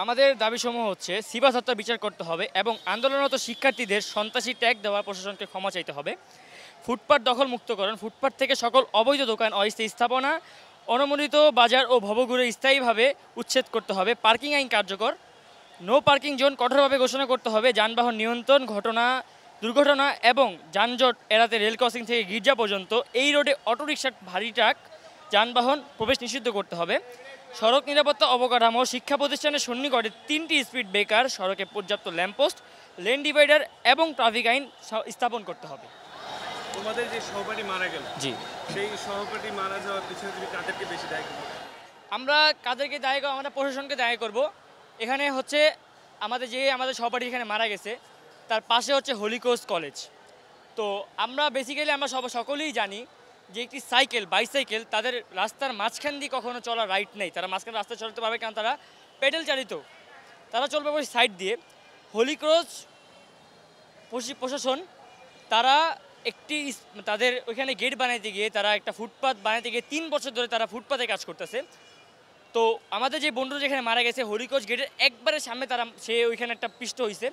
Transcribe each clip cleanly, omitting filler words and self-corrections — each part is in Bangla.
আমাদের দাবিসমূহ হচ্ছে সিবাস হত্যা বিচার করতে হবে এবং আন্দোলনরত শিক্ষার্থীদের সন্ত্রাসী ট্যাগ দেওয়া প্রশাসনকে ক্ষমা চাইতে হবে। ফুটপাত দখল মুক্তকরণ, ফুটপাত থেকে সকল অবৈধ দোকান, অস্থায়ী স্থাপনা, অনুমোদিত বাজার ও ভবঘুরে স্থায়ীভাবে উচ্ছেদ করতে হবে। পার্কিং আইন কার্যকর, নো পার্কিং জোন কঠোরভাবে ঘোষণা করতে হবে। যানবাহন নিয়ন্ত্রণ, দুর্ঘটনা এবং যানজট এড়াতে রেল ক্রসিং থেকে গির্জা পর্যন্ত এই রোডে অটোরিকশা, ভারী ট্রাক যানবাহন প্রবেশ নিষিদ্ধ করতে হবে। সড়ক নিরাপত্তা অবকাঠামো, শিক্ষা প্রতিষ্ঠানের সন্নিকটে 3টি স্পিড ব্রেকার, সড়কে পর্যাপ্ত ল্যাম্পপোস্ট, লেন ডিভাইডার এবং ট্রাফিক আইন স্থাপন করতে হবে। তোমাদের যে সহপাঠী মারা গেল, জি, সেই সহপাঠী মারা যাওয়ার পিছনে তুমি কাদেরকে বেশি দায়ী করবে? আমরা কাদেরকে দায়ী করব? আমরা প্রশাসনকে দায়ী করব। এখানে হচ্ছে আমাদের সহপাঠী এখানে মারা গেছে, তার পাশে হচ্ছে হোলি ক্রস কলেজ। তো আমরা বেসিক্যালি সকলেই জানি যে একটি বাইসাইকেল তাদের রাস্তার মাঝখান দিয়ে কখনো চলা রাইট নেই। তারা মাঝখানে রাস্তা চলতে পারবে কারণ তারা পেডেল চালিত, তারা চলবে ওই সাইড দিয়ে। হোলি ক্রস প্রশাসন তারা তাদের ওইখানে গেট বানাইতে গিয়ে, তারা একটা ফুটপাত বানাইতে গিয়ে 3 বছর ধরে তারা ফুটপাতে কাজ করতেছে। তো আমাদের যে বন্ধু যেখানে মারা গেছে হরিকোচ গেটের একবারে সামনে সে ওইখানে একটা পিষ্ট হয়েছে।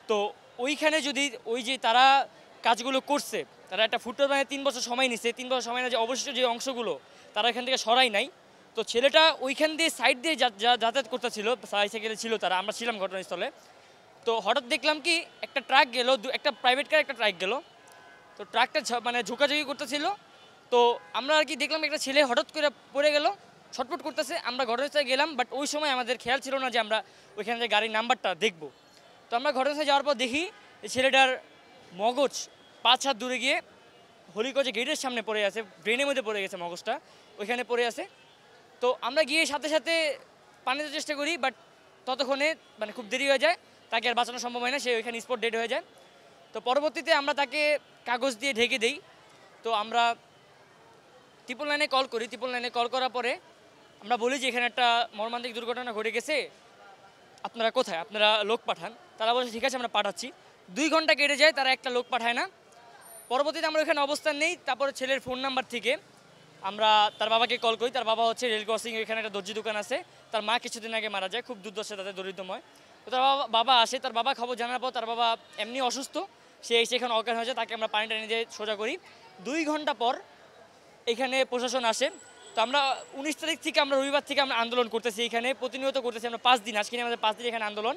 তো ওইখানে যদি ওই যে তারা কাজগুলো করছে, তারা একটা ফুটপাত বানিয়ে 3 বছর সময় নিছে, 3 বছর সময় না যে অবশিষ্ট যে অংশগুলো তারা এখান থেকে সরাই নাই। তো ছেলেটা ওইখান দিয়ে সাইড দিয়ে যাতায়াত করতেছিল, সাইকেলে ছিল তারা, আমরা ছিলাম ঘটনাস্থলে। তো হঠাৎ দেখলাম কি একটা ট্রাক গেল, একটা প্রাইভেট কার একটা ট্রাক গেল। তো ট্রাকটা ঝোঁকাঝুঁকি করতেছিল। তো আমরা আর কি দেখলাম একটা ছেলে হঠাৎ করে পড়ে গেল, ছটফট করতেছে। আমরা ঘটনাস্থলে গেলাম, বাট ওই সময় আমাদের খেয়াল ছিল না যে আমরা ওইখানে যে গাড়ির নাম্বারটা দেখব। তো আমরা ঘটনাস্থলে যাওয়ার পর দেখি ছেলেটার মগজ 5 হাত দূরে গিয়ে হলিকোচে গেটের সামনে পড়ে আছে, ব্রেনের মধ্যে পড়ে গেছে মগজটা, ওইখানে পড়ে আছে। তো আমরা গিয়ে সাথে সাথে পানিতে চেষ্টা করি, বাট ততক্ষণে খুব দেরি হয়ে যায়, তাকে আর বাঁচানো সম্ভব হয় না, সে ওইখানে স্পট ডেড হয়ে যায়। তো পরবর্তীতে আমরা তাকে কাগজ দিয়ে ঢেকে দিই। তো আমরা 999 কল করি। 999 কল করার পরে আমরা বলি যে এখানে একটা মর্মান্তিক দুর্ঘটনা ঘটে গেছে, আপনারা কোথায়, আপনারা লোক পাঠান। তারা বলছে ঠিক আছে আমরা পাঠাচ্ছি। 2 ঘন্টা কেটে যায়, তারা একটা লোক পাঠায় না। পরবর্তীতে আমরা ওইখানে অবস্থান নেই। তারপরে ছেলের ফোন নাম্বার থেকে আমরা তার বাবাকে কল করি। তার বাবা হচ্ছে রেল ক্রসিং, ওইখানে একটা দর্জি দোকান আছে। তার মা কিছুদিন আগে মারা যায়, খুব দুর্দশা, তাদের দরিদ্রময়। তো তার বাবা আসে, তার বাবা খবর জানার পর তার বাবা এমনি অসুস্থ, সে এসে এখানে অজ্ঞান হয়ে যায়। তাকে আমরা পানি টানি দিয়ে সোজা করি। 2 ঘন্টা পর এখানে প্রশাসন আসে। তো আমরা 19 তারিখ থেকে, আমরা রবিবার থেকে আমরা আন্দোলন করতেছি, এখানে প্রতিনিয়ত করতেছি আমরা 5 দিন, আজকে আমাদের 5 দিন এখানে আন্দোলন।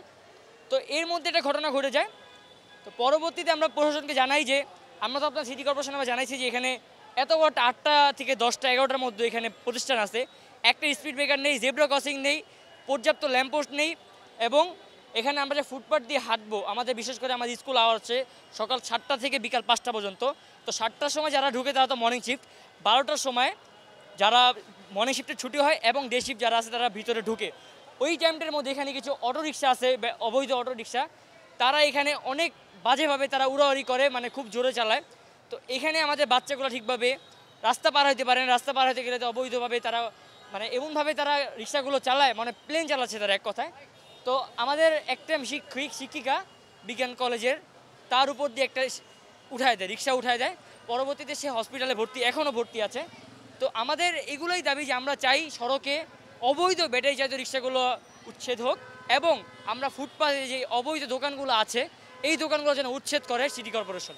তো এর মধ্যে একটা ঘটনা ঘটে যায়। তো পরবর্তীতে আমরা প্রশাসনকে জানাই যে আমরা তো আপনার সিটি কর্পোরেশন আমরা জানাইছি যে এখানে এত বড় 8টা থেকে 10টা 11টার মধ্যে এখানে প্রতিষ্ঠান আছে, একটা স্পিড ব্রেকার নেই, জেব্রা ক্রসিং নেই, পর্যাপ্ত ল্যাম্পপোস্ট নেই, এবং এখানে আমরা যে ফুটপাথ দিয়ে হাঁটবো, আমাদের বিশেষ করে আমাদের স্কুল আওয়ার হচ্ছে সকাল 7টা থেকে বিকাল 5টা পর্যন্ত। তো 7টার সময় যারা ঢুকে তারা তো মর্নিং শিফট, 12টার সময় যারা মর্নিং শিফটে ছুটি হয় এবং ডে শিফট যারা আছে তারা ভিতরে ঢুকে। ওই টাইমটার মধ্যে এখানে কিছু অটোরিকশা আছে, অবৈধ অটোরিকশা, তারা এখানে অনেক বাজেভাবে তারা উড়াউড়ি করে, খুব জোরে চালায়। তো এখানে আমাদের বাচ্চাগুলো ঠিকভাবে রাস্তা পার হইতে পারে না। রাস্তা পার হইতে গেলে তো অবৈধভাবে তারা এমনভাবে তারা রিক্সাগুলো চালায়, প্লেন চালাচ্ছে তারা এক কথায়। তো আমাদের একটা শিক্ষিকা বিজ্ঞান কলেজের, তার উপর দিয়ে একটা উঠায় দেয়, রিক্সা উঠায় দেয়। পরবর্তীতে সে হসপিটালে এখনও ভর্তি আছে। তো আমাদের এগুলোই দাবি যে আমরা চাই সড়কে অবৈধ ব্যাটারি চালিত রিক্সাগুলো উচ্ছেদ হোক, এবং আমরা ফুটপাথে যে অবৈধ দোকানগুলো আছে এই দোকানগুলো যেন উচ্ছেদ করে সিটি কর্পোরেশন।